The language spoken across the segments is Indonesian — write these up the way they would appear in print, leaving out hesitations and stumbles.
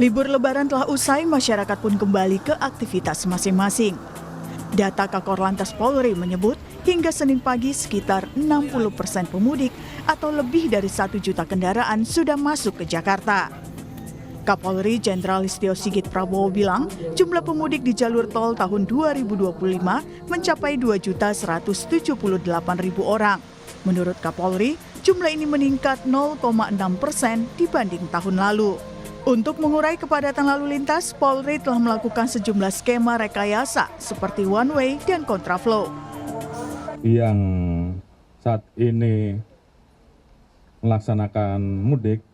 Libur Lebaran telah usai, masyarakat pun kembali ke aktivitas masing-masing. Data Kakor Polri menyebut hingga Senin pagi sekitar 60% pemudik atau lebih dari 1 juta kendaraan sudah masuk ke Jakarta. Kapolri Jenderal Listio Sigit Prabowo bilang jumlah pemudik di jalur tol tahun 2025 mencapai 2.178.000 orang. Menurut Kapolri, jumlah ini meningkat 0,6% dibanding tahun lalu. Untuk mengurai kepadatan lalu lintas, Polri telah melakukan sejumlah skema rekayasa seperti one way dan kontraflow. Yang saat ini melaksanakan mudik,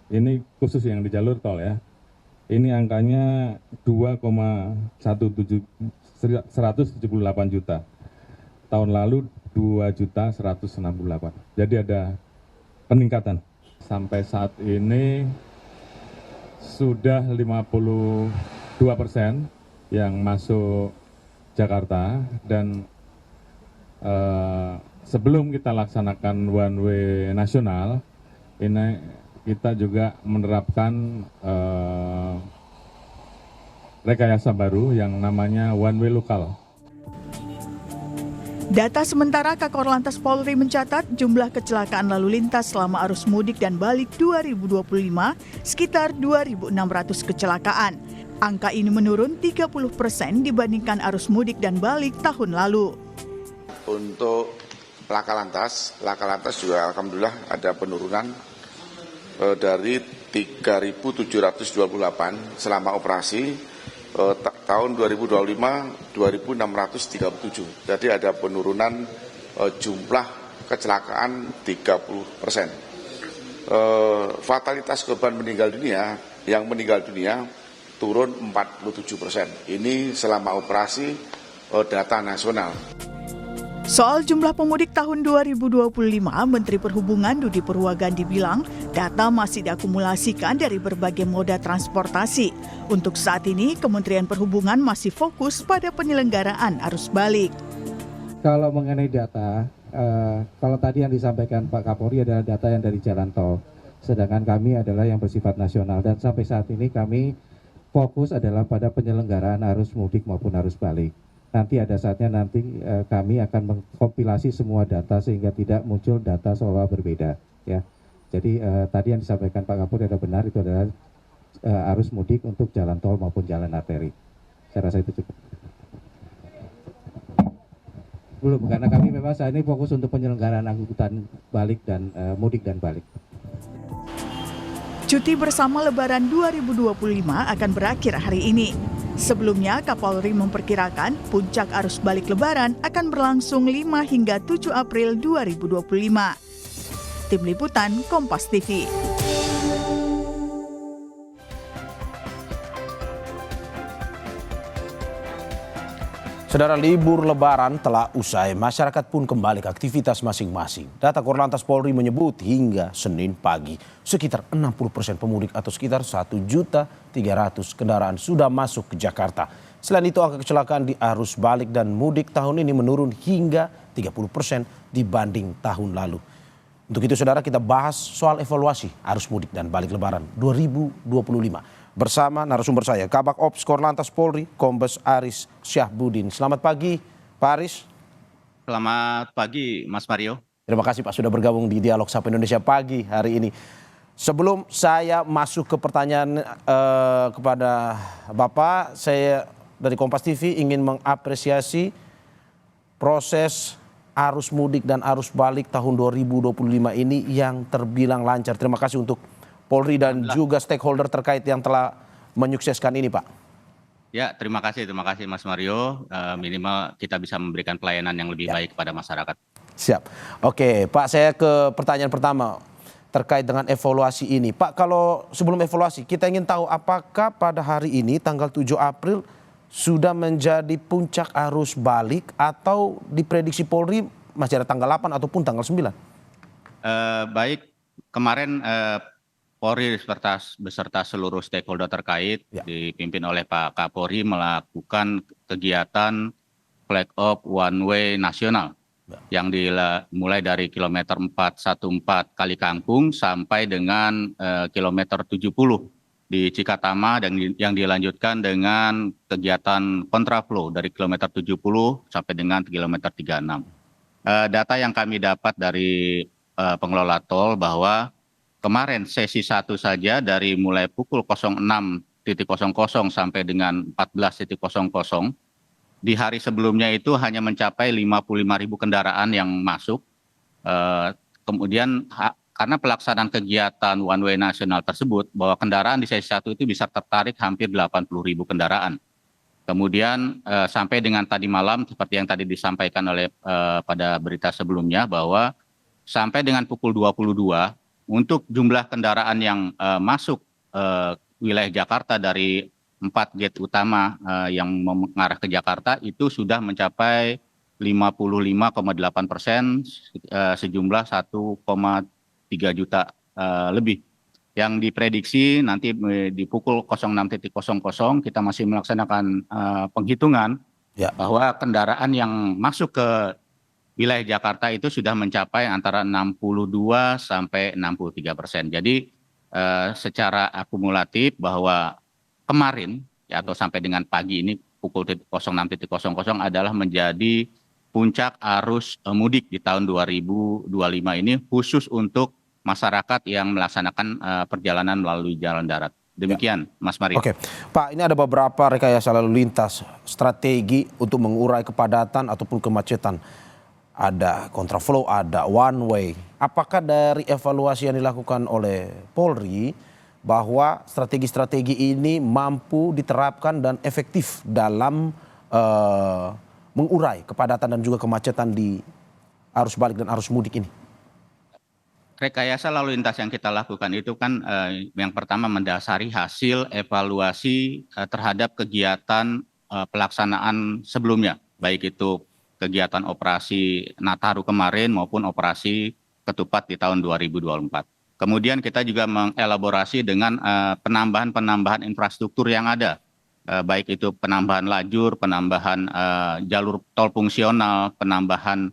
ini khusus yang di jalur tol ya, ini angkanya 178 juta. Tahun lalu 2.168. Jadi ada peningkatan. Sampai saat ini sudah 52% yang masuk Jakarta dan sebelum kita laksanakan one way nasional, ini kita juga menerapkan rekayasa baru yang namanya one way lokal. Data sementara Kakor Polri mencatat jumlah kecelakaan lalu lintas selama arus mudik dan balik 2025 sekitar 2.600 kecelakaan. Angka ini menurun 30% dibandingkan arus mudik dan balik tahun lalu. Untuk laka lantas juga alhamdulillah ada penurunan dari 3.728 selama operasi. Tahun 2025 2.637. Jadi ada penurunan jumlah kecelakaan 30%. Fatalitas korban meninggal dunia turun 47%. Ini selama operasi data nasional. Soal jumlah pemudik tahun 2025, Menteri Perhubungan Dudi Purwagandi bilang data masih diakumulasikan dari berbagai moda transportasi. Untuk saat ini, Kementerian Perhubungan masih fokus pada penyelenggaraan arus balik. Kalau mengenai data, kalau tadi yang disampaikan Pak Kapolri adalah data yang dari jalan tol. Sedangkan kami adalah yang bersifat nasional dan sampai saat ini kami fokus adalah pada penyelenggaraan arus mudik maupun arus balik. Nanti ada saatnya kami akan mengkompilasi semua data sehingga tidak muncul data seolah berbeda ya. Jadi tadi yang disampaikan Pak Kapolri adalah benar, itu adalah arus mudik untuk jalan tol maupun jalan arteri. Saya rasa itu cukup. Belum, karena kami memang saat ini fokus untuk penyelenggaraan angkutan balik dan mudik dan balik. Cuti bersama Lebaran 2025 akan berakhir hari ini. Sebelumnya, Kapolri memperkirakan puncak arus balik Lebaran akan berlangsung 5 hingga 7 April 2025. Tim Liputan Kompas TV. Saudara, libur Lebaran telah usai, masyarakat pun kembali ke aktivitas masing-masing. Data Korlantas Polri menyebut hingga Senin pagi, sekitar 60% pemudik atau sekitar 1.300.000 kendaraan sudah masuk ke Jakarta. Selain itu, angka kecelakaan di arus balik dan mudik tahun ini menurun hingga 30% dibanding tahun lalu. Untuk itu, saudara, kita bahas soal evaluasi arus mudik dan balik Lebaran 2025. Bersama narasumber saya, Kabak Ops Korlantas Polri, Kombes Aris Syahbudin. Selamat pagi, Pak Aris. Selamat pagi, Mas Mario. Terima kasih Pak sudah bergabung di Dialog Sapa Indonesia pagi hari ini. Sebelum saya masuk ke pertanyaan kepada Bapak, saya dari Kompas TV ingin mengapresiasi proses arus mudik dan arus balik tahun 2025 ini yang terbilang lancar. Terima kasih untuk Polri dan juga stakeholder terkait yang telah menyukseskan ini, Pak. Ya, terima kasih Mas Mario. Minimal kita bisa memberikan pelayanan yang lebih baik kepada masyarakat. Siap. Oke, Pak, saya ke pertanyaan pertama terkait dengan evaluasi ini. Pak, kalau sebelum evaluasi, kita ingin tahu apakah pada hari ini, tanggal 7 April, sudah menjadi puncak arus balik atau diprediksi Polri masih ada tanggal 8 ataupun tanggal 9? Baik, kemarin Polri beserta seluruh stakeholder terkait dipimpin oleh Pak Kapolri melakukan kegiatan flag off one way nasional yang dimulai dari kilometer 414 Kali Kangkung sampai dengan kilometer 70 di Cikatama dan yang dilanjutkan dengan kegiatan kontraflow dari kilometer 70 sampai dengan kilometer 36. Data yang kami dapat dari pengelola tol bahwa kemarin sesi 1 saja dari mulai pukul 06.00 sampai dengan 14.00 di hari sebelumnya itu hanya mencapai 55.000 kendaraan yang masuk. Kemudian karena pelaksanaan kegiatan one way nasional tersebut, bahwa kendaraan di sesi 1 itu bisa tertarik hampir 80.000 kendaraan. Kemudian sampai dengan tadi malam, seperti yang tadi disampaikan oleh pada berita sebelumnya, bahwa sampai dengan pukul 22, untuk jumlah kendaraan yang masuk wilayah Jakarta dari 4 gate utama yang mengarah ke Jakarta itu sudah mencapai 55,8%, sejumlah 1,3 juta lebih. Yang diprediksi nanti di pukul 06.00 kita masih melaksanakan penghitungan bahwa kendaraan yang masuk ke wilayah Jakarta itu sudah mencapai antara 62 sampai 63%. Jadi secara akumulatif bahwa kemarin atau sampai dengan pagi ini pukul 06.00 adalah menjadi puncak arus mudik di tahun 2025 ini, khusus untuk masyarakat yang melaksanakan perjalanan melalui jalan darat. Demikian, Mas Mario. Oke, Pak, ini ada beberapa rekayasa lalu lintas, strategi untuk mengurai kepadatan ataupun kemacetan. Ada kontraflow, ada one way. Apakah dari evaluasi yang dilakukan oleh Polri bahwa strategi-strategi ini mampu diterapkan dan efektif dalam mengurai kepadatan dan juga kemacetan di arus balik dan arus mudik ini? Rekayasa lalu lintas yang kita lakukan itu kan yang pertama mendasari hasil evaluasi terhadap kegiatan pelaksanaan sebelumnya, baik itu kegiatan operasi Nataru kemarin maupun operasi Ketupat di tahun 2024. Kemudian kita juga mengelaborasi dengan penambahan infrastruktur yang ada, baik itu penambahan lajur, penambahan jalur tol fungsional, penambahan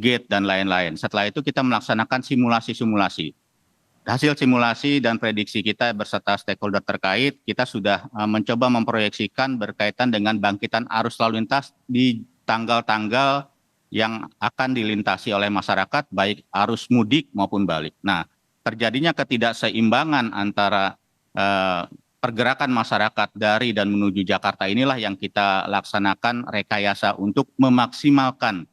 gate dan lain-lain. Setelah itu kita melaksanakan simulasi-simulasi. Hasil simulasi dan prediksi kita beserta stakeholder terkait, kita sudah mencoba memproyeksikan berkaitan dengan bangkitan arus lalu lintas di tanggal-tanggal yang akan dilintasi oleh masyarakat, baik arus mudik maupun balik. Nah, terjadinya ketidakseimbangan antara pergerakan masyarakat dari dan menuju Jakarta inilah yang kita laksanakan rekayasa untuk memaksimalkan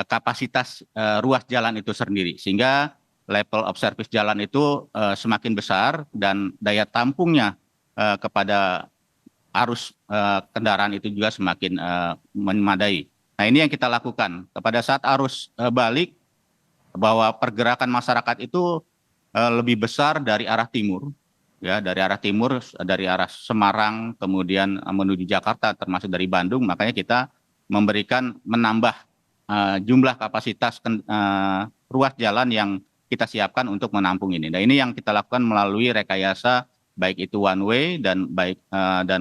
kapasitas ruas jalan itu sendiri, sehingga level of service jalan itu semakin besar dan daya tampungnya kepada arus kendaraan itu juga semakin memadai. Nah, ini yang kita lakukan. Pada saat arus balik, bahwa pergerakan masyarakat itu lebih besar dari arah timur, ya, dari arah Semarang kemudian menuju Jakarta, termasuk dari Bandung. Makanya kita menambah jumlah kapasitas ruas jalan yang kita siapkan untuk menampung ini. Nah, ini yang kita lakukan melalui rekayasa baik itu one way dan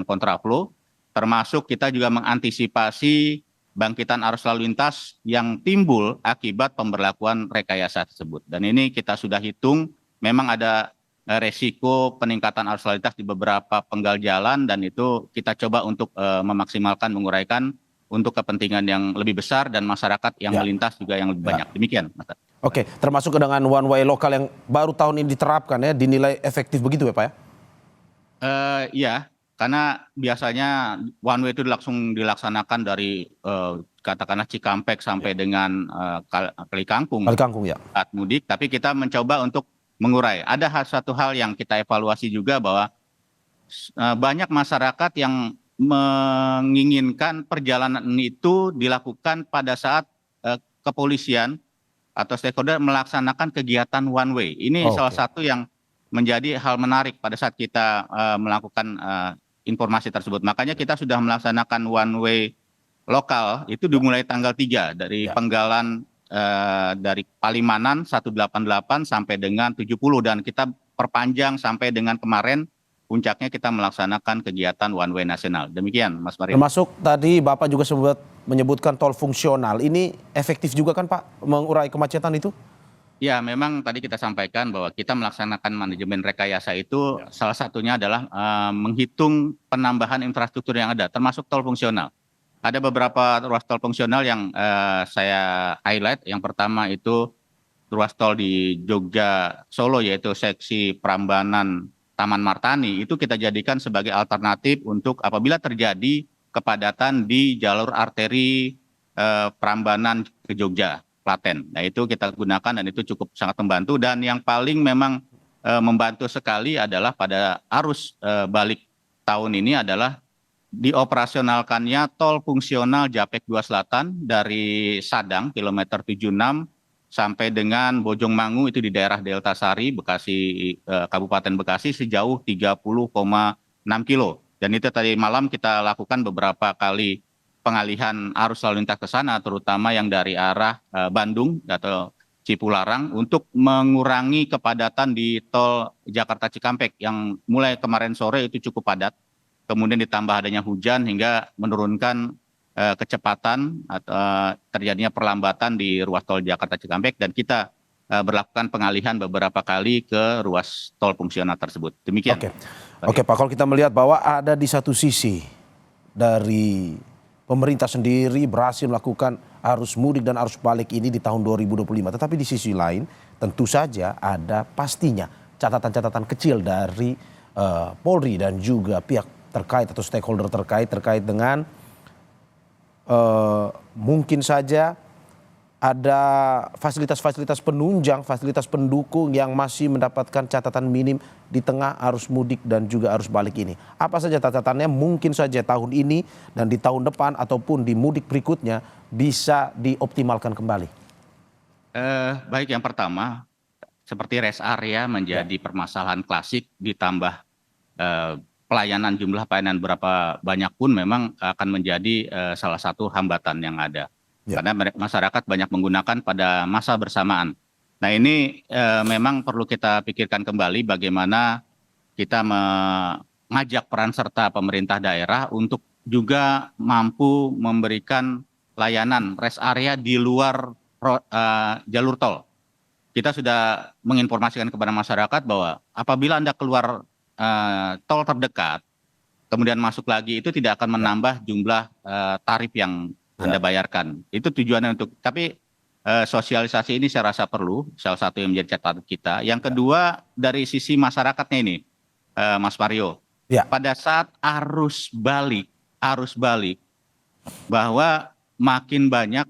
kontraflow, termasuk kita juga mengantisipasi bangkitan arus lalu lintas yang timbul akibat pemberlakuan rekayasa tersebut. Dan ini kita sudah hitung, memang ada resiko peningkatan arus lalu lintas di beberapa penggal jalan, dan itu kita coba untuk memaksimalkan, menguraikan untuk kepentingan yang lebih besar dan masyarakat yang melintas juga yang lebih banyak. Demikian, Mas. Oke, termasuk dengan one way lokal yang baru tahun ini diterapkan ya, dinilai efektif begitu ya Pak ya? Iya, karena biasanya one way itu langsung dilaksanakan dari katakanlah Cikampek sampai dengan Kali Kangkung Ya. saat mudik, tapi kita mencoba untuk mengurai. Ada satu hal yang kita evaluasi juga, bahwa banyak masyarakat yang menginginkan perjalanan itu dilakukan pada saat kepolisian atau stakeholder melaksanakan kegiatan one way. Ini salah satu yang menjadi hal menarik pada saat kita melakukan informasi tersebut. Makanya kita sudah melaksanakan one way lokal itu dimulai tanggal 3 dari Penggalan dari Palimanan 188 sampai dengan 70, dan kita perpanjang sampai dengan kemarin puncaknya kita melaksanakan kegiatan one way nasional. Demikian, Mas Mario. Termasuk tadi Bapak juga menyebutkan tol fungsional. Ini efektif juga kan Pak mengurai kemacetan itu? Ya, memang tadi kita sampaikan bahwa kita melaksanakan manajemen rekayasa itu salah satunya adalah menghitung penambahan infrastruktur yang ada, termasuk tol fungsional. Ada beberapa ruas tol fungsional yang saya highlight. Yang pertama itu ruas tol di Jogja Solo, yaitu seksi Prambanan Taman Martani. Itu kita jadikan sebagai alternatif untuk apabila terjadi kepadatan di jalur arteri Prambanan ke Jogja, Klaten. Nah, itu kita gunakan dan itu cukup sangat membantu. Dan yang paling memang membantu sekali adalah pada arus balik tahun ini adalah dioperasionalkannya tol fungsional Japek 2 Selatan dari Sadang kilometer 76 sampai dengan Bojongmangu itu di daerah Delta Sari, Bekasi, Kabupaten Bekasi sejauh 30,6 kilo. Dan itu tadi malam kita lakukan beberapa kali pengalihan arus lalu lintas ke sana, terutama yang dari arah Bandung atau Cipularang untuk mengurangi kepadatan di tol Jakarta Cikampek yang mulai kemarin sore itu cukup padat. Kemudian ditambah adanya hujan hingga menurunkan kecepatan atau terjadinya perlambatan di ruas tol Jakarta Cikampek, dan kita berlakukan pengalihan beberapa kali ke ruas tol fungsional tersebut. Demikian. Oke Pak, kalau kita melihat bahwa ada di satu sisi dari pemerintah sendiri berhasil melakukan arus mudik dan arus balik ini di tahun 2025. Tetapi di sisi lain tentu saja ada pastinya catatan-catatan kecil dari Polri dan juga pihak terkait atau stakeholder terkait dengan mungkin saja ada fasilitas-fasilitas penunjang, fasilitas pendukung yang masih mendapatkan catatan minim di tengah arus mudik dan juga arus balik ini. Apa saja catatannya mungkin saja tahun ini dan di tahun depan ataupun di mudik berikutnya bisa dioptimalkan kembali? Baik, yang pertama seperti rest area menjadi permasalahan klasik, ditambah pelayanan, jumlah pelayanan berapa banyak pun memang akan menjadi salah satu hambatan yang ada. Karena masyarakat banyak menggunakan pada masa bersamaan. Nah, ini memang perlu kita pikirkan kembali bagaimana kita mengajak peran serta pemerintah daerah untuk juga mampu memberikan layanan rest area di luar jalur tol. Kita sudah menginformasikan kepada masyarakat bahwa apabila Anda keluar tol terdekat, kemudian masuk lagi, itu tidak akan menambah jumlah tarif yang Anda bayarkan. Itu tujuannya untuk, tapi sosialisasi ini saya rasa perlu, salah satu yang menjadi catatan kita. Yang kedua dari sisi masyarakatnya ini, Mas Mario, pada saat arus balik, bahwa makin banyak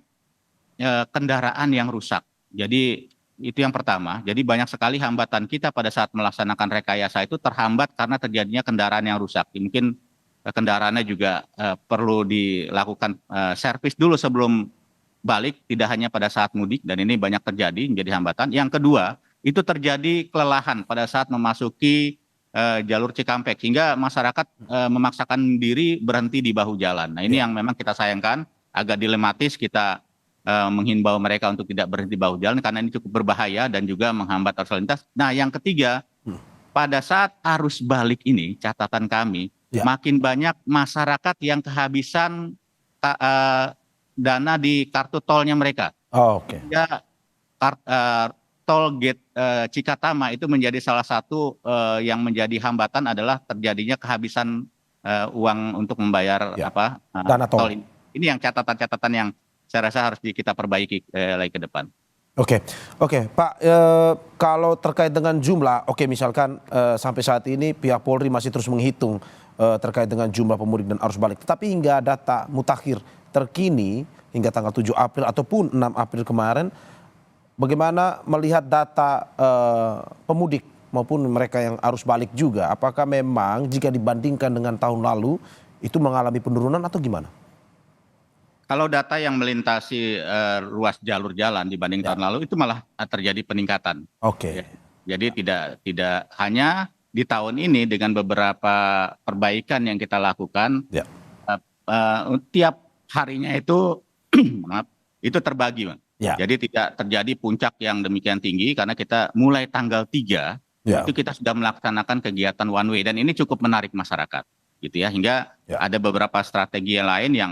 kendaraan yang rusak. Jadi itu yang pertama. Jadi banyak sekali hambatan kita pada saat melaksanakan rekayasa itu terhambat karena terjadinya kendaraan yang rusak. Mungkin kendaraannya juga perlu dilakukan servis dulu sebelum balik, tidak hanya pada saat mudik, dan ini banyak terjadi menjadi hambatan. Yang kedua, itu terjadi kelelahan pada saat memasuki jalur Cikampek hingga masyarakat memaksakan diri berhenti di bahu jalan. Nah, ini yang memang kita sayangkan, agak dilematis kita menghimbau mereka untuk tidak berhenti di bahu jalan karena ini cukup berbahaya dan juga menghambat arus lalu lintas. Nah, yang ketiga, pada saat arus balik ini catatan kami makin banyak masyarakat yang kehabisan dana di kartu tolnya mereka. Ya, tol gate Cikatama itu menjadi salah satu yang menjadi hambatan adalah terjadinya kehabisan uang untuk membayar dana tol. Ini yang catatan-catatan yang saya rasa harus kita perbaiki lagi ke depan. Oke Pak, kalau terkait dengan jumlah, misalkan sampai saat ini pihak Polri masih terus menghitung terkait dengan jumlah pemudik dan arus balik. Tetapi hingga data mutakhir terkini hingga tanggal 7 April ataupun 6 April kemarin, bagaimana melihat data pemudik maupun mereka yang arus balik juga? Apakah memang jika dibandingkan dengan tahun lalu itu mengalami penurunan atau gimana? Kalau data yang melintasi ruas jalur jalan dibanding tahun lalu itu malah terjadi peningkatan. Ya. Jadi tidak hanya di tahun ini dengan beberapa perbaikan yang kita lakukan, tiap harinya itu itu terbagi. Jadi tidak terjadi puncak yang demikian tinggi karena kita mulai tanggal 3 itu kita sudah melaksanakan kegiatan one way dan ini cukup menarik masyarakat. Gitu ya, hingga ada beberapa strategi yang lain yang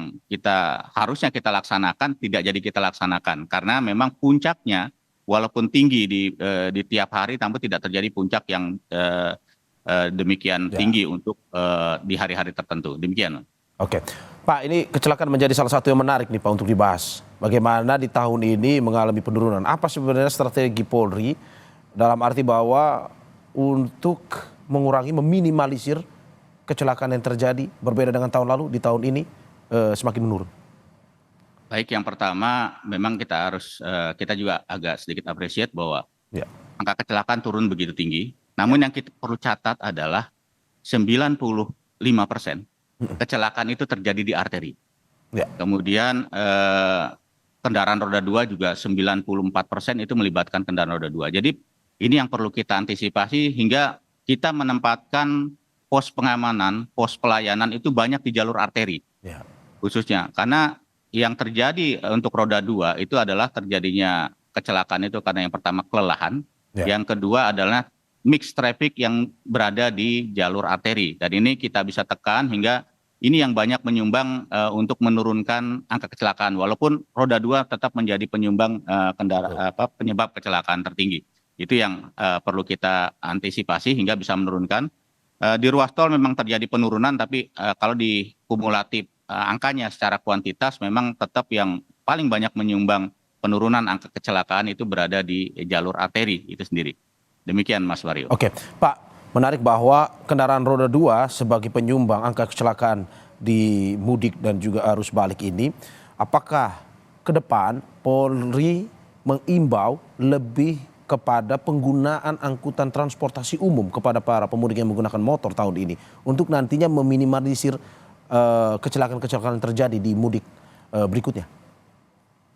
harusnya kita laksanakan tidak jadi kita laksanakan karena memang puncaknya walaupun tinggi di tiap hari, namun tidak terjadi puncak yang demikian tinggi untuk di hari-hari tertentu. Demikian. Oke, Pak, ini kecelakaan menjadi salah satu yang menarik nih Pak untuk dibahas. Bagaimana di tahun ini mengalami penurunan? Apa sebenarnya strategi Polri dalam arti bahwa untuk mengurangi, meminimalisir kecelakaan yang terjadi berbeda dengan tahun lalu, di tahun ini semakin menurun? Baik, yang pertama memang kita juga agak sedikit appreciate bahwa angka kecelakaan turun begitu tinggi. Namun yang kita perlu catat adalah 95% kecelakaan itu terjadi di arteri. Kemudian kendaraan roda 2 juga 94% itu melibatkan kendaraan roda 2. Jadi ini yang perlu kita antisipasi hingga kita menempatkan pos pengamanan, pos pelayanan itu banyak di jalur arteri. Khususnya karena yang terjadi untuk roda 2 itu adalah terjadinya kecelakaan itu karena yang pertama kelelahan, yang kedua adalah mixed traffic yang berada di jalur arteri, dan ini kita bisa tekan hingga ini yang banyak menyumbang untuk menurunkan angka kecelakaan, walaupun roda 2 tetap menjadi penyumbang penyebab kecelakaan tertinggi. Itu yang perlu kita antisipasi hingga bisa menurunkan. Di ruas tol memang terjadi penurunan, tapi kalau di kumulatif angkanya secara kuantitas memang tetap yang paling banyak menyumbang penurunan angka kecelakaan itu berada di jalur arteri itu sendiri. Demikian Mas Wario. Oke, Pak, menarik bahwa kendaraan roda 2 sebagai penyumbang angka kecelakaan di mudik dan juga arus balik ini, apakah ke depan Polri mengimbau lebih kepada penggunaan angkutan transportasi umum kepada para pemudik yang menggunakan motor tahun ini untuk nantinya meminimalisir kecelakaan-kecelakaan yang terjadi di mudik berikutnya?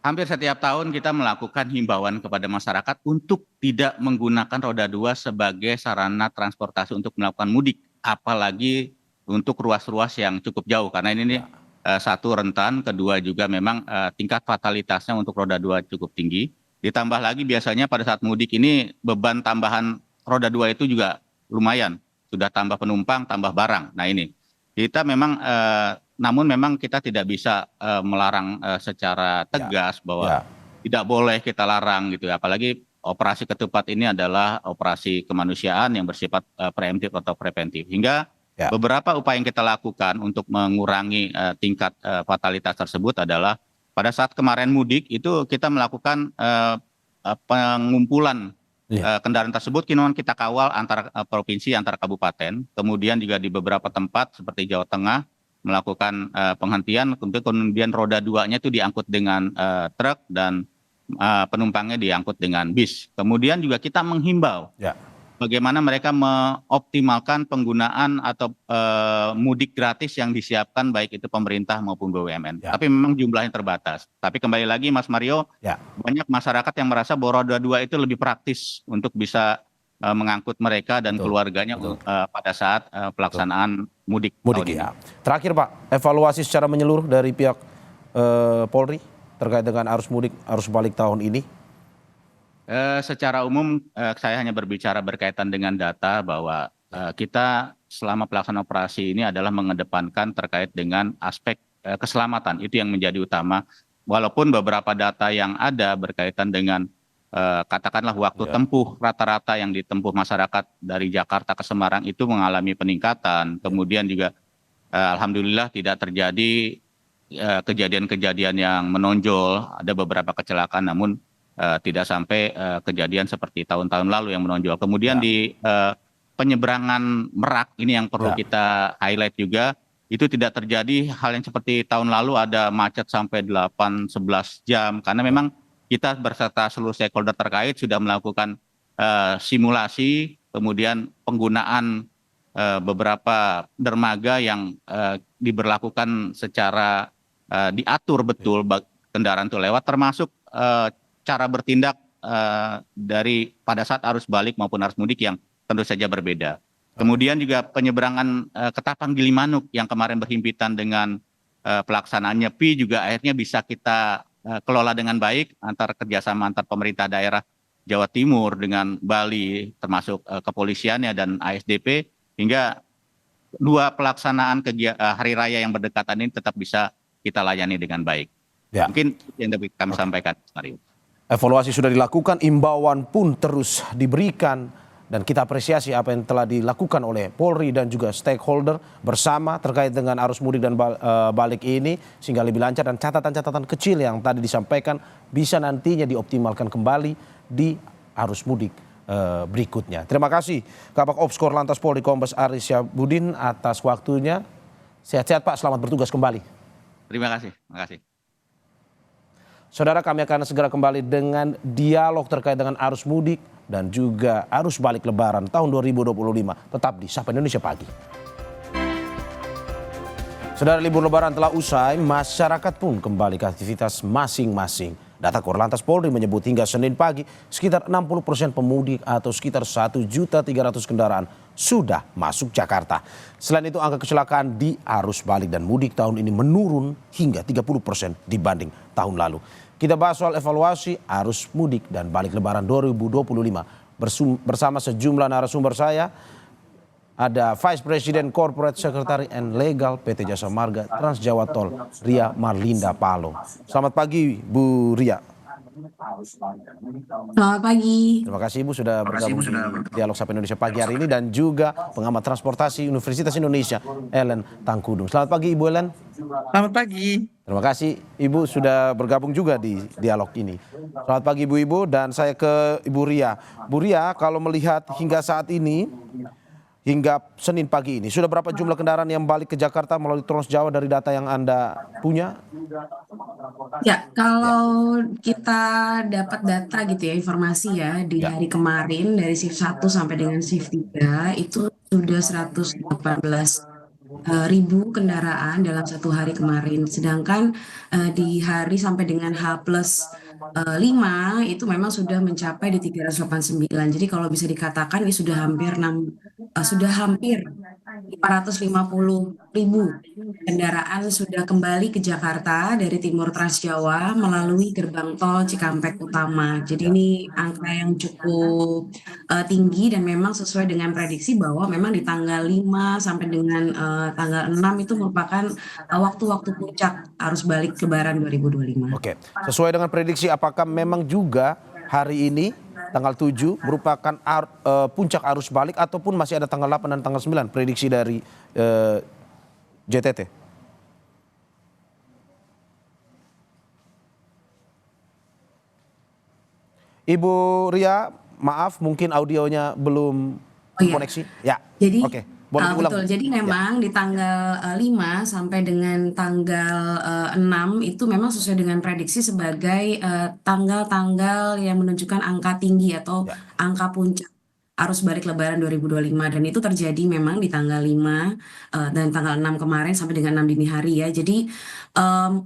Hampir setiap tahun kita melakukan himbauan kepada masyarakat untuk tidak menggunakan roda 2 sebagai sarana transportasi untuk melakukan mudik, apalagi untuk ruas-ruas yang cukup jauh, karena ini satu rentan, kedua juga memang tingkat fatalitasnya untuk roda 2 cukup tinggi. Ditambah lagi biasanya pada saat mudik ini beban tambahan roda 2 itu juga lumayan, sudah tambah penumpang, tambah barang. Nah ini kita memang namun memang kita tidak bisa melarang secara tegas bahwa tidak boleh kita larang gitu, apalagi operasi ketupat ini adalah operasi kemanusiaan yang bersifat preemptif atau preventif, hingga beberapa upaya yang kita lakukan untuk mengurangi tingkat fatalitas tersebut adalah pada saat kemarin mudik itu kita melakukan pengumpulan kendaraan tersebut, kita kawal antara provinsi, antara kabupaten, kemudian juga di beberapa tempat seperti Jawa Tengah melakukan penghentian, kemudian roda 2-nya itu diangkut dengan truk dan penumpangnya diangkut dengan bis. Kemudian juga kita menghimbau bagaimana mereka mengoptimalkan penggunaan atau mudik gratis yang disiapkan baik itu pemerintah maupun BUMN. Tapi memang jumlahnya terbatas. Tapi kembali lagi Mas Mario, banyak masyarakat yang merasa bahwa roda 2 itu lebih praktis untuk bisa mengangkut mereka dan keluarganya pada saat pelaksanaan mudik tahun ini. Terakhir Pak, evaluasi secara menyeluruh dari pihak Polri terkait dengan arus mudik, arus balik tahun ini? Secara umum saya hanya berbicara berkaitan dengan data bahwa kita selama pelaksanaan operasi ini adalah mengedepankan terkait dengan aspek keselamatan, itu yang menjadi utama. Walaupun beberapa data yang ada berkaitan dengan katakanlah waktu tempuh rata-rata yang ditempuh masyarakat dari Jakarta ke Semarang itu mengalami peningkatan. Kemudian juga alhamdulillah tidak terjadi kejadian-kejadian yang menonjol. Ada beberapa kecelakaan namun tidak sampai kejadian seperti tahun-tahun lalu yang menonjol. Kemudian di penyeberangan Merak ini yang perlu kita highlight juga, itu tidak terjadi hal yang seperti tahun lalu ada macet sampai 8-11 jam, karena memang kita berserta seluruh stakeholder terkait sudah melakukan simulasi, kemudian penggunaan beberapa dermaga yang diberlakukan secara diatur betul kendaraan itu lewat, termasuk cara bertindak dari pada saat arus balik maupun arus mudik yang tentu saja berbeda. Kemudian juga penyeberangan Ketapang Gilimanuk yang kemarin berhimpitan dengan pelaksanaan Nyepi juga akhirnya bisa kita kelola dengan baik kerjasama antar pemerintah daerah Jawa Timur dengan Bali, termasuk kepolisiannya dan ASDP, hingga dua pelaksanaan hari raya yang berdekatan ini tetap bisa kita layani dengan baik. Mungkin yang dapat kami sampaikan, Mario. Evaluasi sudah dilakukan, imbauan pun terus diberikan, dan kita apresiasi apa yang telah dilakukan oleh Polri dan juga stakeholder bersama terkait dengan arus mudik dan balik ini sehingga lebih lancar, dan catatan-catatan kecil yang tadi disampaikan bisa nantinya dioptimalkan kembali di arus mudik berikutnya. Terima kasih Kabak Ops Korlantas Polri Kombes Aris Syahbudin atas waktunya. Sehat-sehat Pak, selamat bertugas kembali. Terima kasih. Terima kasih. Saudara, kami akan segera kembali dengan dialog terkait dengan arus mudik dan juga arus balik Lebaran tahun 2025. Tetap di Sapa Indonesia Pagi. Saudara, libur Lebaran telah usai, masyarakat pun kembali ke aktivitas masing-masing. Data Korlantas Polri menyebut hingga Senin pagi sekitar 60% pemudik atau sekitar 1.300.000 kendaraan sudah masuk Jakarta. Selain itu, angka kecelakaan di arus balik dan mudik tahun ini menurun hingga 30% dibanding tahun lalu. Kita bahas soal evaluasi arus mudik dan balik Lebaran 2025 bersama sejumlah narasumber saya. Ada Vice President Corporate Secretary and Legal PT Jasa Marga Trans Jawa Tol, Ria Marlinda Palo. Selamat pagi Bu Ria. Selamat pagi. Terima kasih Ibu sudah bergabung di Dialog Sapa Indonesia Pagi hari ini, dan juga pengamat transportasi Universitas Indonesia Ellen Tangkudung. Selamat pagi Ibu Ellen. Selamat pagi. Terima kasih Ibu sudah bergabung juga di dialog ini. Selamat pagi Ibu-Ibu, dan saya ke Ibu Ria. Bu Ria, kalau melihat hingga saat ini, hingga Senin pagi ini, sudah berapa jumlah kendaraan yang balik ke Jakarta melalui Trans Jawa dari data yang Anda punya? Ya, kalau kita dapat data gitu ya, informasi ya, di hari kemarin dari shift 1 sampai dengan shift 3 itu sudah 118.000 kendaraan dalam satu hari kemarin. Sedangkan di hari sampai dengan H+5 itu memang sudah mencapai di 389. Jadi kalau bisa dikatakan ini sudah hampir 550.000 kendaraan sudah kembali ke Jakarta dari timur Trans Jawa melalui gerbang tol Cikampek Utama. Jadi ini angka yang cukup tinggi, dan memang sesuai dengan prediksi bahwa memang di tanggal 5 sampai dengan tanggal 6 itu merupakan waktu-waktu puncak arus balik Lebaran 2025. Oke, sesuai dengan prediksi, apakah memang juga hari ini tanggal 7 merupakan puncak arus balik, ataupun masih ada tanggal 8 dan tanggal 9 prediksi dari JTT? Ibu Ria, maaf mungkin audionya belum koneksi. Ya. Jadi oke. Boleh diulang. betul. Jadi memang di tanggal 5 sampai dengan tanggal 6 itu memang sesuai dengan prediksi sebagai tanggal-tanggal yang menunjukkan angka tinggi atau angka puncak arus balik Lebaran 2025, dan itu terjadi memang di tanggal 5 dan tanggal 6 kemarin sampai dengan 6 dini hari ya. Jadi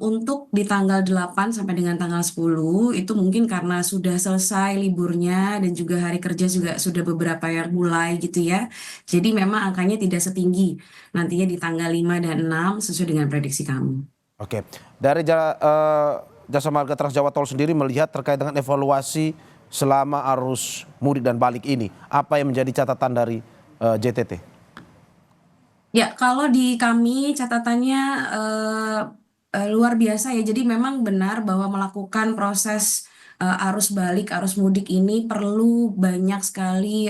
untuk di tanggal 8 sampai dengan tanggal 10 itu mungkin karena sudah selesai liburnya dan juga hari kerja juga sudah beberapa yang mulai gitu ya. Jadi memang angkanya tidak setinggi nantinya di tanggal 5 dan 6 sesuai dengan prediksi kami. Oke. Dari Jasa Marga Trans Jawa Tol sendiri melihat terkait dengan evaluasi selama arus mudik dan balik ini, apa yang menjadi catatan dari JTT? Ya, kalau di kami catatannya luar biasa ya. Jadi memang benar bahwa melakukan proses arus balik, arus mudik ini perlu banyak sekali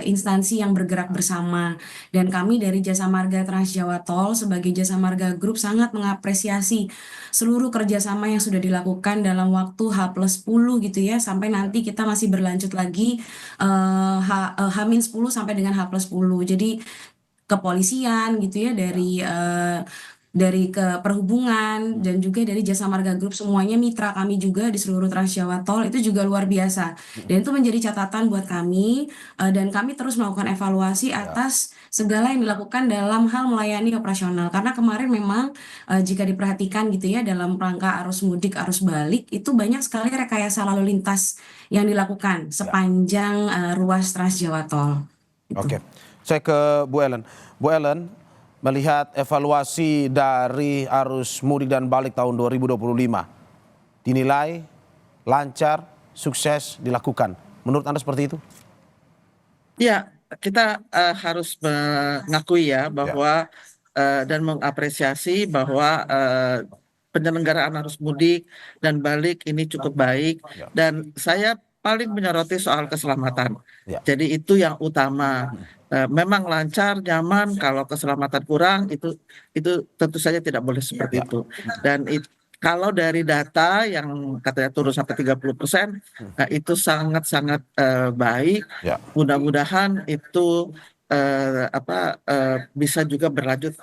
instansi yang bergerak bersama. Dan kami dari Jasa Marga Trans Jawa Tol sebagai Jasa Marga Group sangat mengapresiasi seluruh kerjasama yang sudah dilakukan dalam waktu H+10 gitu ya, sampai nanti kita masih berlanjut lagi H-10 sampai dengan H+10. Jadi kepolisian gitu ya, dari ke perhubungan dan juga dari Jasa Marga Group, semuanya mitra kami juga di seluruh Trans Jawa Tol, itu juga luar biasa. Dan itu menjadi catatan buat kami, dan kami terus melakukan evaluasi atas segala yang dilakukan dalam hal melayani operasional. Karena kemarin memang jika diperhatikan gitu ya, dalam rangka arus mudik, arus balik, itu banyak sekali rekayasa lalu lintas yang dilakukan sepanjang ruas Trans Jawa Tol. Oke, saya ke Bu Ellen. Bu Ellen, melihat evaluasi dari arus mudik dan balik tahun 2025, dinilai lancar, sukses dilakukan. Menurut Anda seperti itu? Ya, kita harus mengakui ya bahwa dan mengapresiasi bahwa penyelenggaraan arus mudik dan balik ini cukup baik, Ya. dan saya paling menyoroti soal keselamatan. Ya. Jadi itu yang utama. Memang lancar, nyaman. Kalau keselamatan kurang, itu tentu saja tidak boleh seperti Ya. itu. Dan kalau dari data yang katanya turun sampai 30%, nah itu sangat-sangat baik. Ya. Mudah-mudahan itu bisa juga berlanjut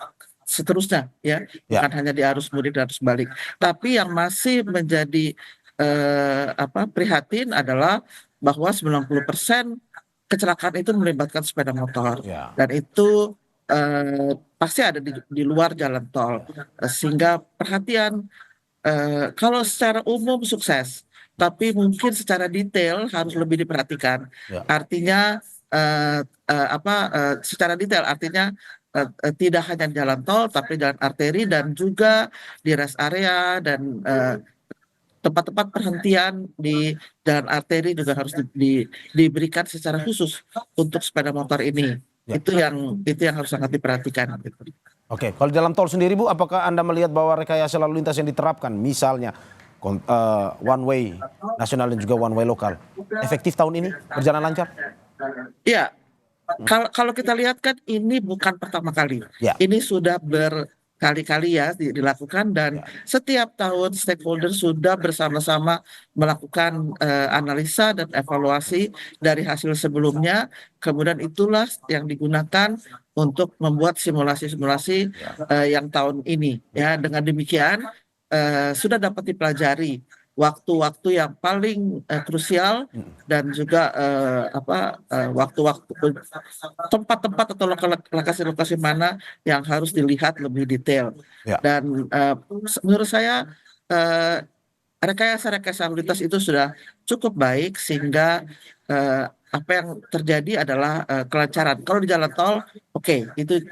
seterusnya, ya, Ya. bukan hanya di arus mudik dan arus balik. Tapi yang masih menjadi prihatin adalah bahwa 90% kecelakaan itu melibatkan sepeda motor, Ya. dan itu pasti ada di luar jalan tol, sehingga perhatian. Kalau secara umum sukses, tapi mungkin secara detail harus lebih diperhatikan. Ya. Artinya secara detail artinya tidak hanya di jalan tol, tapi jalan arteri dan juga di rest area dan tempat-tempat perhentian di jalan arteri juga harus diberikan secara khusus untuk sepeda motor ini. Ya. Itu yang harus sangat diperhatikan. Oke, kalau di dalam tol sendiri Bu, apakah Anda melihat bahwa rekayasa lalu lintas yang diterapkan, misalnya one way nasional dan juga one way lokal, efektif tahun ini, berjalan lancar? Ya, kalau kita lihat kan ini bukan pertama kali. Ya. Ini sudah berkali-kali ya dilakukan, dan setiap tahun stakeholder sudah bersama-sama melakukan analisa dan evaluasi dari hasil sebelumnya. Kemudian itulah yang digunakan untuk membuat simulasi-simulasi yang tahun ini. Ya, dengan demikian sudah dapat dipelajari waktu-waktu yang paling krusial, dan juga waktu-waktu tempat-tempat atau lokasi-lokasi mana yang harus dilihat lebih detail. Ya. Dan menurut saya rekayasa lalu lintas itu sudah cukup baik, sehingga apa yang terjadi adalah kelancaran. Kalau di jalan tol, oke, itu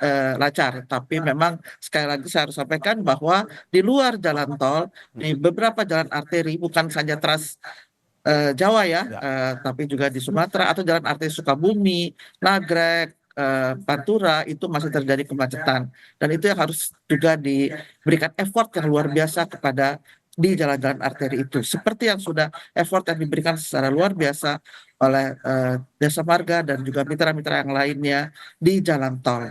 lancar. Tapi memang sekali lagi saya harus sampaikan bahwa di luar jalan tol, di beberapa jalan arteri, bukan saja Trans Jawa ya, tapi juga di Sumatera atau jalan arteri Sukabumi, Nagrek, Pantura, itu masih terjadi kemacetan. Dan itu yang harus juga diberikan effort yang luar biasa kepada di jalan-jalan arteri itu. Seperti yang sudah effort yang diberikan secara luar biasa oleh Jasa Marga dan juga mitra-mitra yang lainnya di jalan tol.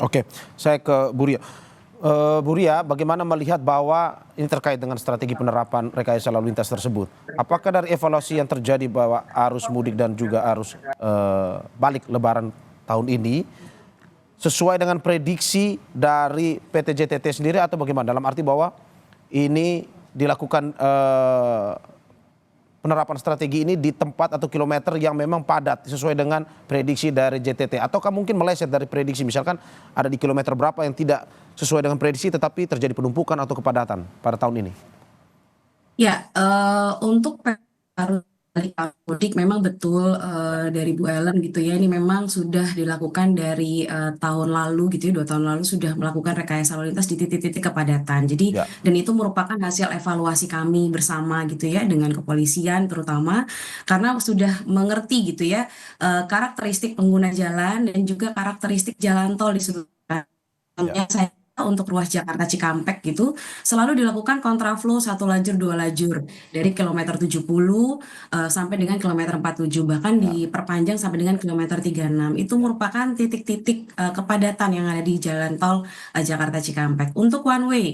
Oke, saya ke Bu Ria. Bu Ria, bagaimana melihat bahwa ini terkait dengan strategi penerapan rekayasa lalu lintas tersebut? Apakah dari evaluasi yang terjadi bahwa arus mudik dan juga arus balik Lebaran tahun ini sesuai dengan prediksi dari PT JTT sendiri atau bagaimana? Dalam arti bahwa ini dilakukan penerapan strategi ini di tempat atau kilometer yang memang padat sesuai dengan prediksi dari JTT, ataukah mungkin meleset dari prediksi, misalkan ada di kilometer berapa yang tidak sesuai dengan prediksi tetapi terjadi penumpukan atau kepadatan pada tahun ini? Ya, untuk arus balik mudik memang betul dari Bu Ellen gitu ya, ini memang sudah dilakukan dari tahun lalu gitu ya, 2 tahun lalu sudah melakukan rekayasa lalu lintas di titik-titik kepadatan. Jadi dan itu merupakan hasil evaluasi kami bersama gitu ya, dengan kepolisian terutama, karena sudah mengerti gitu ya karakteristik pengguna jalan dan juga karakteristik jalan tol di seluruh. Saya untuk ruas Jakarta Cikampek gitu selalu dilakukan kontraflow 1 lajur 2 lajur dari kilometer 70 sampai dengan kilometer 47, bahkan diperpanjang sampai dengan kilometer 36. Itu merupakan titik-titik kepadatan yang ada di jalan tol Jakarta Cikampek. Untuk one way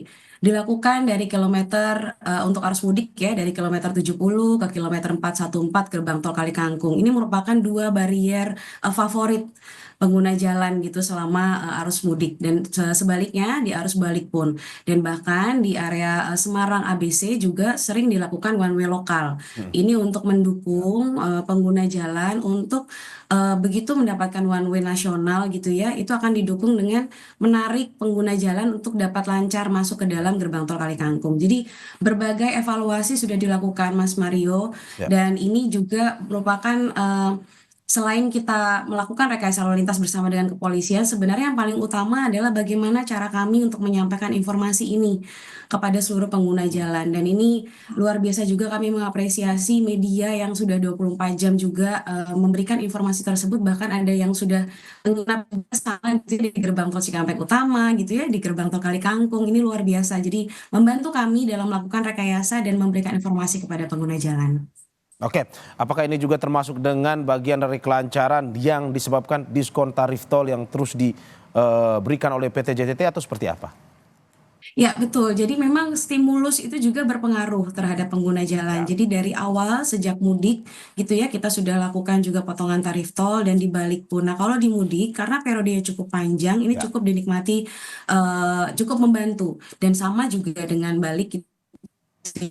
dilakukan dari kilometer untuk arus mudik ya, dari kilometer 70 ke kilometer 414 gerbang tol Kalikangkung. Ini merupakan 2 barier favorit pengguna jalan gitu selama arus mudik, dan sebaliknya di arus balik pun, dan bahkan di area Semarang ABC juga sering dilakukan one way lokal. Ini untuk mendukung pengguna jalan untuk begitu mendapatkan one way nasional gitu ya, itu akan didukung dengan menarik pengguna jalan untuk dapat lancar masuk ke dalam gerbang tol Kalikangkung. Jadi berbagai evaluasi sudah dilakukan Mas Mario, dan ini juga merupakan selain kita melakukan rekayasa lalu lintas bersama dengan kepolisian, sebenarnya yang paling utama adalah bagaimana cara kami untuk menyampaikan informasi ini kepada seluruh pengguna jalan. Dan ini luar biasa juga kami mengapresiasi media yang sudah 24 jam juga memberikan informasi tersebut, bahkan ada yang sudah menginap sama di gerbang tol Cikampek Utama gitu ya, di gerbang tol Kali Kangkung. Ini luar biasa. Jadi membantu kami dalam melakukan rekayasa dan memberikan informasi kepada pengguna jalan. Oke, apakah ini juga termasuk dengan bagian dari kelancaran yang disebabkan diskon tarif tol yang terus diberikan oleh PT JTT atau seperti apa? Ya, betul. Jadi memang stimulus itu juga berpengaruh terhadap pengguna jalan. Jadi dari awal sejak mudik gitu ya, kita sudah lakukan juga potongan tarif tol dan dibalik pun. Nah, kalau di mudik karena periodenya cukup panjang, ini Ya. cukup dinikmati, cukup membantu. Dan sama juga dengan balik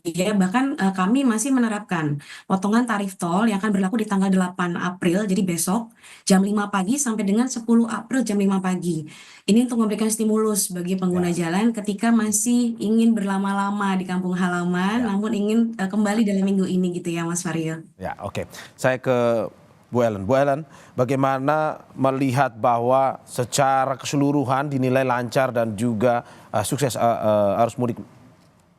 ya, bahkan kami masih menerapkan potongan tarif tol yang akan berlaku di tanggal 8 April, jadi besok jam 5 pagi sampai dengan 10 April jam 5 pagi. Ini untuk memberikan stimulus bagi pengguna jalan ketika masih ingin berlama-lama di kampung halaman, namun ingin kembali dalam minggu ini gitu ya Mas Mario. Ya, oke. Saya ke Bu Ellen. Bu Ellen, bagaimana melihat bahwa secara keseluruhan dinilai lancar dan juga sukses arus mudik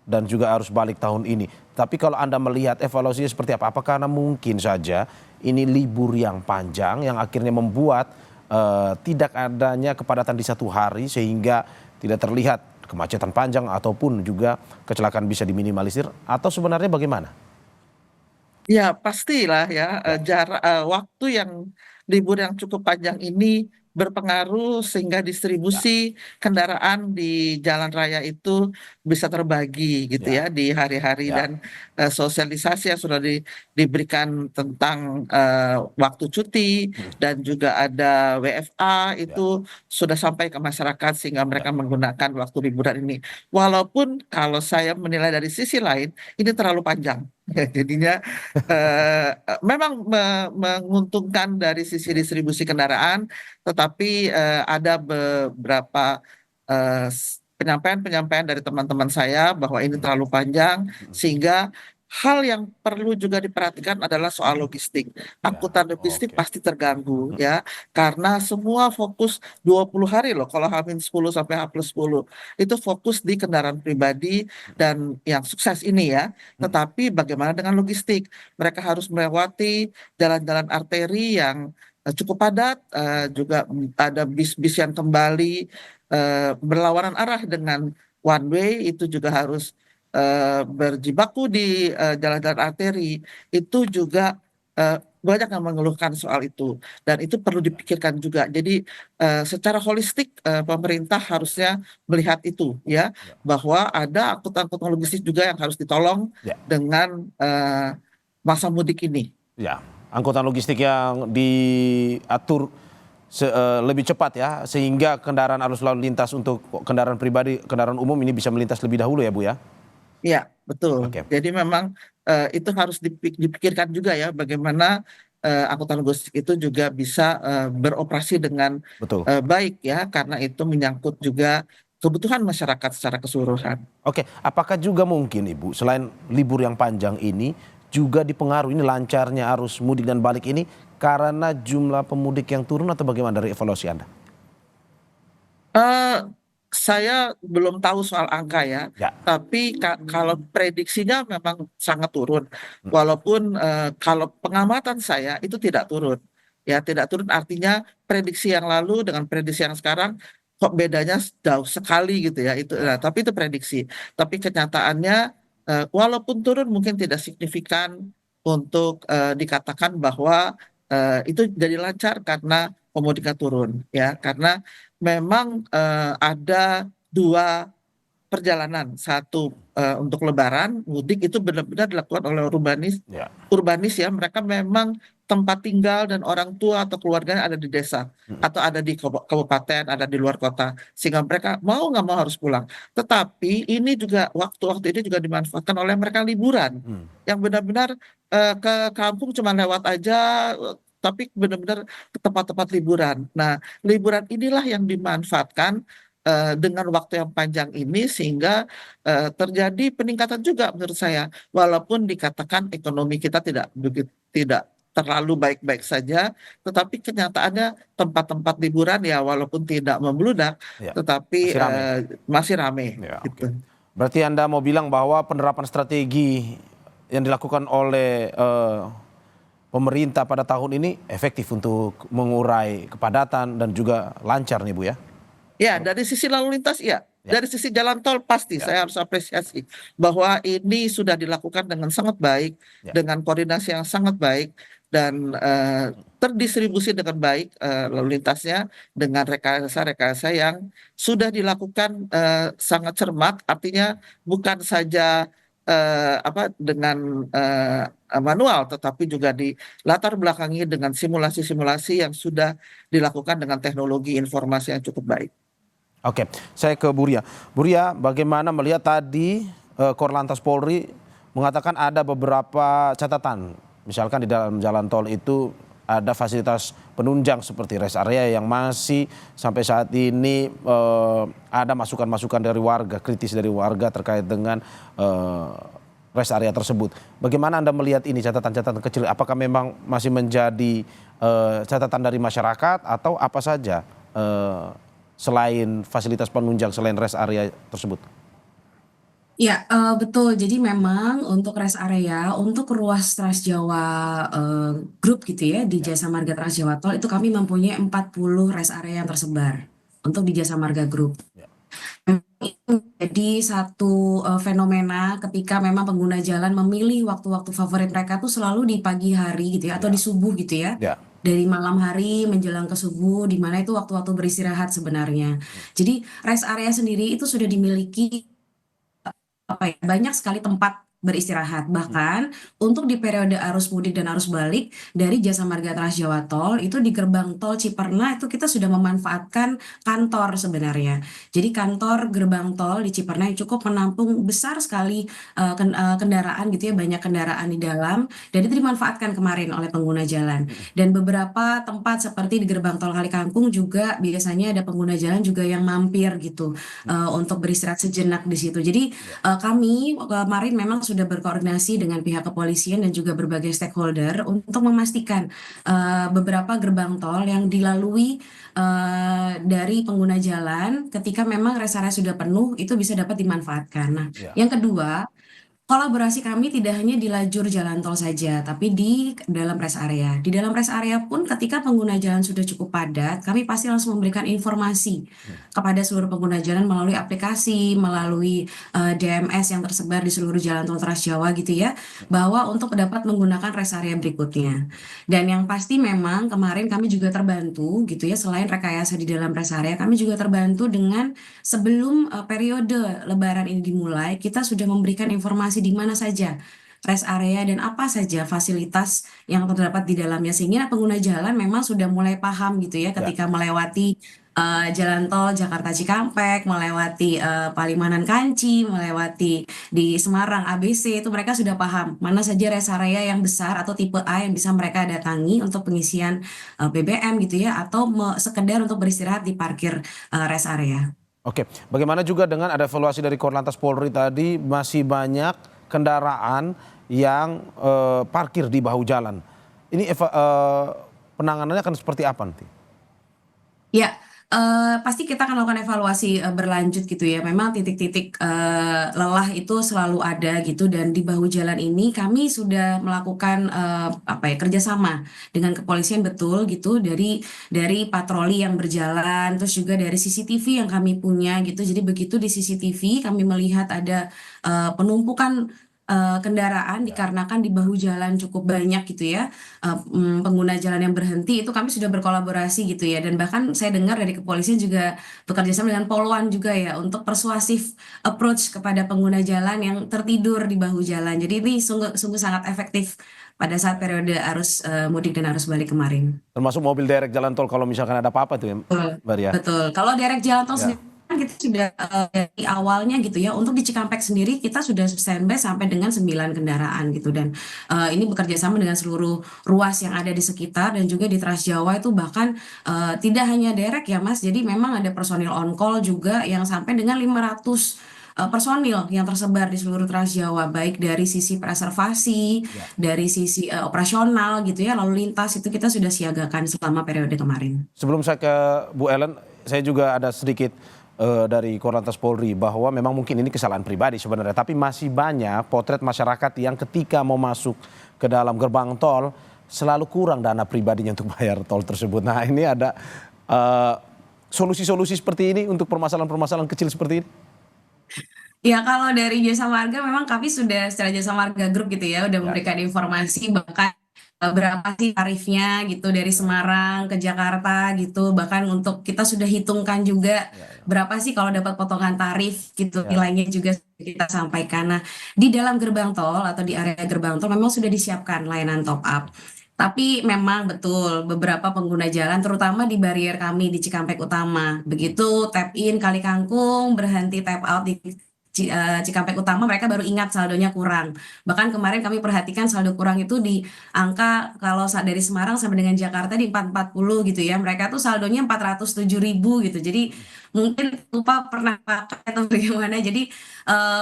dan juga arus balik tahun ini. Tapi kalau Anda melihat evaluasinya seperti apa? Apakah karena mungkin saja ini libur yang panjang yang akhirnya membuat tidak adanya kepadatan di satu hari sehingga tidak terlihat kemacetan panjang ataupun juga kecelakaan bisa diminimalisir, atau sebenarnya bagaimana? Ya, pastilah ya, jarak waktu yang libur yang cukup panjang ini berpengaruh sehingga distribusi kendaraan di jalan raya itu bisa terbagi gitu ya di hari-hari, Ya. dan sosialisasi yang sudah diberikan tentang waktu cuti dan juga ada WFA itu sudah sampai ke masyarakat sehingga mereka menggunakan waktu liburan ini. Walaupun kalau saya menilai dari sisi lain ini terlalu panjang. Jadinya memang menguntungkan dari sisi distribusi kendaraan, tetapi ada beberapa penyampaian-penyampaian dari teman-teman saya bahwa ini terlalu panjang, sehingga hal yang perlu juga diperhatikan adalah soal logistik. Angkutan logistik Oke. pasti terganggu ya, karena semua fokus 20 hari loh, kalau H-10 sampai H+10 itu fokus di kendaraan pribadi dan yang sukses ini ya. Tetapi bagaimana dengan logistik? Mereka harus melewati jalan-jalan arteri yang cukup padat, juga ada bis-bis yang kembali berlawanan arah dengan one way, itu juga harus berjibaku di jalan-jalan arteri. Itu juga banyak yang mengeluhkan soal itu, dan itu perlu dipikirkan juga. Jadi secara holistik pemerintah harusnya melihat itu ya, bahwa ada angkutan-angkutan logistik juga yang harus ditolong Ya. dengan masa mudik ini. Ya, angkutan logistik yang diatur lebih cepat ya, sehingga kendaraan arus lalu lintas untuk kendaraan pribadi, kendaraan umum ini bisa melintas lebih dahulu ya Bu ya? Iya, betul. Oke. Jadi memang itu harus dipikirkan juga ya, bagaimana angkutan logistik itu juga bisa beroperasi dengan Betul. baik ya, karena itu menyangkut juga kebutuhan masyarakat secara keseluruhan. Oke, apakah juga mungkin Ibu selain libur yang panjang ini juga dipengaruhi ini lancarnya arus mudik dan balik ini karena jumlah pemudik yang turun, atau bagaimana dari evaluasi Anda? Eh, saya belum tahu soal angka ya, Ya. tapi kalau prediksinya memang sangat turun. Walaupun kalau pengamatan saya itu tidak turun. Ya, tidak turun artinya prediksi yang lalu dengan prediksi yang sekarang kok bedanya jauh sekali gitu ya. Itu, nah, tapi itu prediksi. Tapi kenyataannya walaupun turun mungkin tidak signifikan untuk dikatakan bahwa itu jadi lancar karena komoditinya turun ya, karena memang ada dua perjalanan. Satu untuk lebaran mudik itu benar-benar dilakukan oleh Ya. urbanis ya, mereka memang tempat tinggal dan orang tua atau keluarganya ada di desa atau ada di kabupaten, ada di luar kota, sehingga mereka mau nggak mau harus pulang. Tetapi ini juga waktu-waktu ini juga dimanfaatkan oleh mereka liburan, yang benar-benar ke kampung cuma lewat aja, tapi benar-benar ke tempat-tempat liburan. Nah, liburan inilah yang dimanfaatkan dengan waktu yang panjang ini, sehingga terjadi peningkatan juga menurut saya, walaupun dikatakan ekonomi kita tidak terlalu baik-baik saja, tetapi kenyataannya tempat-tempat liburan ya walaupun tidak membludak, Ya, tetapi masih ramai. masih ramai Ya, gitu. oke. Berarti Anda mau bilang bahwa penerapan strategi yang dilakukan oleh pemerintah pada tahun ini efektif untuk mengurai kepadatan dan juga lancar nih Bu ya? Ya, dari sisi lalu lintas ya. Ya. Dari sisi jalan tol pasti Ya. saya harus apresiasi bahwa ini sudah dilakukan dengan sangat baik, Ya. dengan koordinasi yang sangat baik dan terdistribusi dengan baik lalu lintasnya dengan rekayasa-rekayasa yang sudah dilakukan sangat cermat, artinya bukan saja dengan manual, tetapi juga di latar belakangi dengan simulasi-simulasi yang sudah dilakukan dengan teknologi informasi yang cukup baik. Oke, saya ke Buria. Buria, bagaimana melihat tadi Korlantas Polri mengatakan ada beberapa catatan. Misalkan di dalam jalan tol itu ada fasilitas penunjang seperti rest area yang masih sampai saat ini ada masukan-masukan dari warga, kritis dari warga terkait dengan rest area tersebut. Bagaimana Anda melihat ini catatan-catatan kecil? Apakah memang masih menjadi catatan dari masyarakat atau apa saja selain fasilitas penunjang, selain rest area tersebut? Ya, betul. Jadi memang untuk rest area, untuk ruas Trans Jawa Group gitu ya, di Jasa Marga Trans Jawa Tol itu kami mempunyai 40 rest area yang tersebar untuk di Jasa Marga Group. Ya. Itu jadi satu fenomena ketika memang pengguna jalan memilih waktu-waktu favorit mereka tuh selalu di pagi hari gitu ya, atau di subuh gitu ya. Ya. Dari malam hari menjelang ke subuh, di mana itu waktu-waktu beristirahat sebenarnya. Jadi rest area sendiri itu sudah dimiliki banyak sekali tempat beristirahat. Bahkan untuk di periode arus mudik dan arus balik dari Jasa Marga Trans Jawa Tol itu di gerbang tol Ciperna itu kita sudah memanfaatkan kantor sebenarnya. Jadi kantor gerbang tol di Ciperna yang cukup menampung besar sekali kendaraan gitu ya, banyak kendaraan di dalam, dan itu dimanfaatkan kemarin oleh pengguna jalan. Dan beberapa tempat seperti di gerbang tol Kalikangkung juga biasanya ada pengguna jalan juga yang mampir gitu untuk beristirahat sejenak di situ. Jadi kami kemarin memang sudah berkoordinasi dengan pihak kepolisian dan juga berbagai stakeholder untuk memastikan beberapa gerbang tol yang dilalui dari pengguna jalan ketika memang rest area sudah penuh itu bisa dapat dimanfaatkan. Nah, yang kedua, kolaborasi kami tidak hanya di lajur jalan tol saja, tapi di dalam rest area. Di dalam rest area pun ketika pengguna jalan sudah cukup padat, kami pasti langsung memberikan informasi kepada seluruh pengguna jalan melalui aplikasi, melalui DMS yang tersebar di seluruh jalan tol Trans Jawa gitu ya, bahwa untuk dapat menggunakan rest area berikutnya. Dan yang pasti memang kemarin kami juga terbantu gitu ya, selain rekayasa di dalam rest area, kami juga terbantu dengan sebelum periode Lebaran ini dimulai, kita sudah memberikan informasi di mana saja rest area dan apa saja fasilitas yang terdapat di dalamnya, sehingga pengguna jalan memang sudah mulai paham gitu ya ketika melewati jalan tol Jakarta Cikampek, melewati Palimanan Kanci, melewati di Semarang ABC, itu mereka sudah paham mana saja rest area yang besar atau tipe A yang bisa mereka datangi untuk pengisian BBM gitu ya, atau sekedar untuk beristirahat di parkir rest area. Oke, bagaimana juga dengan ada evaluasi dari Korlantas Polri tadi, masih banyak kendaraan yang parkir di bahu jalan. Ini penanganannya akan seperti apa nanti? Ya, pasti kita akan lakukan evaluasi berlanjut gitu ya. Memang titik-titik lelah itu selalu ada gitu, dan di bahu jalan ini kami sudah melakukan kerjasama dengan kepolisian betul gitu, dari patroli yang berjalan, terus juga dari CCTV yang kami punya gitu. Jadi begitu di CCTV kami melihat ada penumpukan kendaraan dikarenakan di bahu jalan cukup banyak gitu ya, pengguna jalan yang berhenti, itu kami sudah berkolaborasi gitu ya, dan bahkan saya dengar dari kepolisian juga bekerja sama dengan Poluan juga ya untuk persuasif approach kepada pengguna jalan yang tertidur di bahu jalan. Jadi ini sungguh sangat efektif pada saat periode arus mudik dan arus balik kemarin. Termasuk mobil derek jalan tol kalau misalkan ada apa-apa tuh ya, Mbak Ria? Betul. Kalau derek jalan tol sendiri kita sudah dari awalnya gitu ya, untuk di Cikampek sendiri kita sudah standby sampai dengan 9 kendaraan gitu, dan ini bekerja sama dengan seluruh ruas yang ada di sekitar, dan juga di Trans Jawa itu bahkan tidak hanya derek ya Mas, jadi memang ada personil on call juga yang sampai dengan 500 personil yang tersebar di seluruh Trans Jawa, baik dari sisi preservasi, dari sisi operasional gitu ya, lalu lintas itu kita sudah siagakan selama periode kemarin. Sebelum saya ke Bu Ellen, saya juga ada sedikit dari Korlantas Polri bahwa memang mungkin ini kesalahan pribadi sebenarnya, tapi masih banyak potret masyarakat yang ketika mau masuk ke dalam gerbang tol selalu kurang dana pribadinya untuk bayar tol tersebut. Nah, ini ada solusi-solusi seperti ini untuk permasalahan-permasalahan kecil seperti ini? Ya, kalau dari Jasa Marga memang kami sudah secara Jasa Marga Group gitu ya, udah memberikan informasi bahkan berapa sih tarifnya gitu dari Semarang ke Jakarta gitu, bahkan untuk kita sudah hitungkan juga berapa sih kalau dapat potongan tarif gitu, nilainya juga kita sampaikan. Nah, di dalam gerbang tol atau di area gerbang tol memang sudah disiapkan layanan top up. Tapi memang betul beberapa pengguna jalan terutama di barier kami di Cikampek Utama, begitu tap in Kali Kangkung berhenti tap out di Cikampek Utama, mereka baru ingat saldonya kurang. Bahkan kemarin kami perhatikan saldo kurang itu di angka kalau dari Semarang sampai dengan Jakarta di 440 gitu ya. Mereka tuh saldonya 407.000 gitu. Jadi mungkin lupa pernah pakai atau bagaimana. Jadi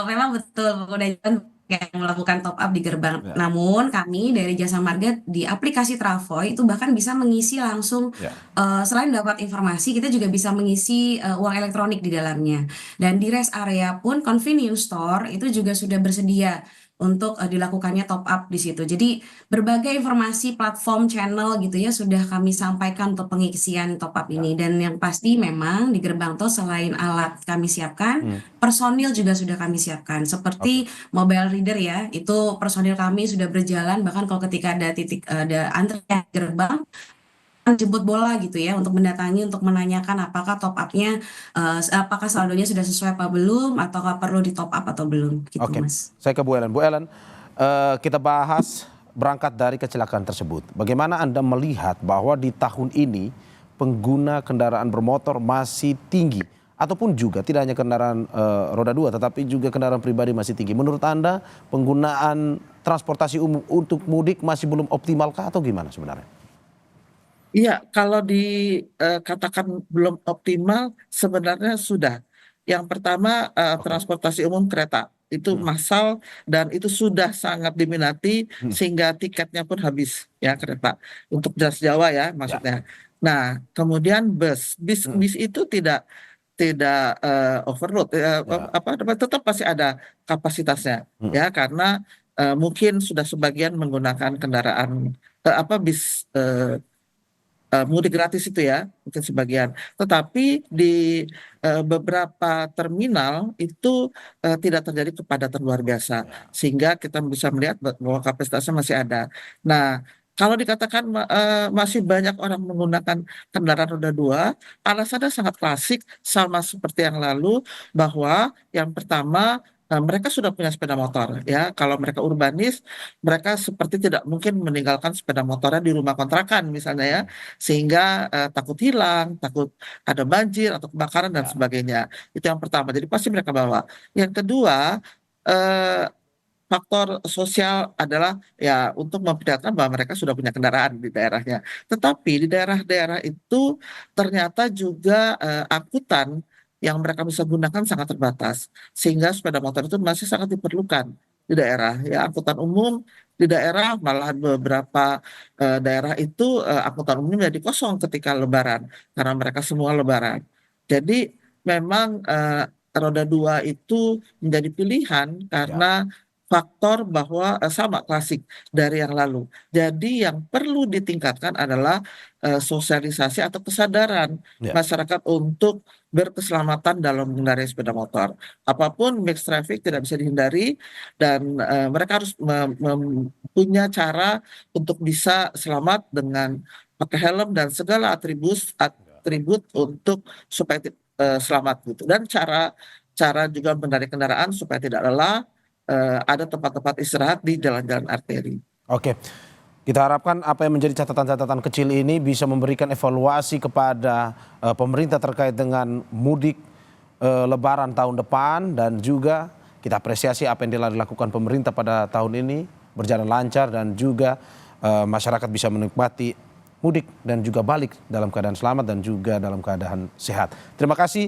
memang betul pengguna jalan yang melakukan top up di gerbang. Namun kami dari Jasa Marga di aplikasi Travoy itu bahkan bisa mengisi langsung selain dapat informasi, kita juga bisa mengisi uang elektronik di dalamnya. Dan di rest area pun convenience store itu juga sudah bersedia untuk dilakukannya top up di situ. Jadi berbagai informasi platform channel gitu ya sudah kami sampaikan untuk pengisian top up ini. Dan yang pasti memang di gerbang tol selain alat kami siapkan, personil juga sudah kami siapkan. Seperti mobile reader ya, itu personil kami sudah berjalan bahkan kalau ketika ada antrian gerbang jemput bola gitu ya untuk mendatangi, untuk menanyakan apakah top up-nya apakah saldonya sudah sesuai apa belum, ataukah perlu di top up atau belum gitu. Mas. Saya ke Bu Ellen. Bu Ellen, kita bahas berangkat dari kecelakaan tersebut. Bagaimana Anda melihat bahwa di tahun ini pengguna kendaraan bermotor masih tinggi ataupun juga tidak hanya kendaraan roda 2 tetapi juga kendaraan pribadi masih tinggi. Menurut Anda penggunaan transportasi umum untuk mudik masih belum optimalkah atau gimana sebenarnya? Iya, kalau dikatakan belum optimal, sebenarnya sudah. Yang pertama, transportasi umum kereta itu massal dan itu sudah sangat diminati sehingga tiketnya pun habis ya kereta untuk Trans Jawa ya maksudnya. Nah, kemudian bis itu tidak overload, tetap pasti ada kapasitasnya ya karena mungkin sudah sebagian menggunakan kendaraan bis mudik gratis itu ya, mungkin sebagian. Tetapi di beberapa terminal itu tidak terjadi kepadatan luar biasa, sehingga kita bisa melihat bahwa kapasitasnya masih ada. Nah, kalau dikatakan masih banyak orang menggunakan kendaraan roda 2, alasannya sangat klasik sama seperti yang lalu, bahwa yang pertama mereka sudah punya sepeda motor ya. Kalau mereka urbanis, mereka seperti tidak mungkin meninggalkan sepeda motornya di rumah kontrakan misalnya ya, sehingga takut hilang, takut ada banjir atau kebakaran dan sebagainya. Itu yang pertama. Jadi pasti mereka bawa. Yang kedua, faktor sosial adalah ya untuk memperlihatkan bahwa mereka sudah punya kendaraan di daerahnya. Tetapi di daerah-daerah itu ternyata juga angkutan yang mereka bisa gunakan sangat terbatas, sehingga sepeda motor itu masih sangat diperlukan di daerah ya. Angkutan umum di daerah, malahan beberapa daerah itu angkutan umum menjadi kosong ketika lebaran karena mereka semua lebaran. Jadi memang roda 2 itu menjadi pilihan karena faktor bahwa sama klasik dari yang lalu. Jadi yang perlu ditingkatkan adalah sosialisasi atau kesadaran masyarakat untuk berkeselamatan dalam mengendarai sepeda motor. Apapun mixed traffic tidak bisa dihindari dan mereka harus punya cara untuk bisa selamat dengan pakai helm dan segala atribut untuk supaya selamat gitu. Dan cara juga mengendarai kendaraan supaya tidak lelah. Ada tempat-tempat istirahat di jalan-jalan arteri. Oke, kita harapkan apa yang menjadi catatan-catatan kecil ini bisa memberikan evaluasi kepada pemerintah terkait dengan mudik Lebaran tahun depan, dan juga kita apresiasi apa yang telah dilakukan pemerintah pada tahun ini berjalan lancar dan juga masyarakat bisa menikmati mudik dan juga balik dalam keadaan selamat dan juga dalam keadaan sehat. Terima kasih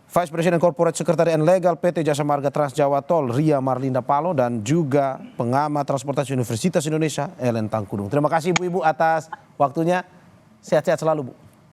Vice President Corporate Secretary and Legal PT Jasa Marga Trans Jawa Tol Ria Marlinda Palo dan juga pengamat transportasi Universitas Indonesia Ellen Tangkudung. Terima kasih Ibu-ibu atas waktunya. Sehat-sehat selalu Bu.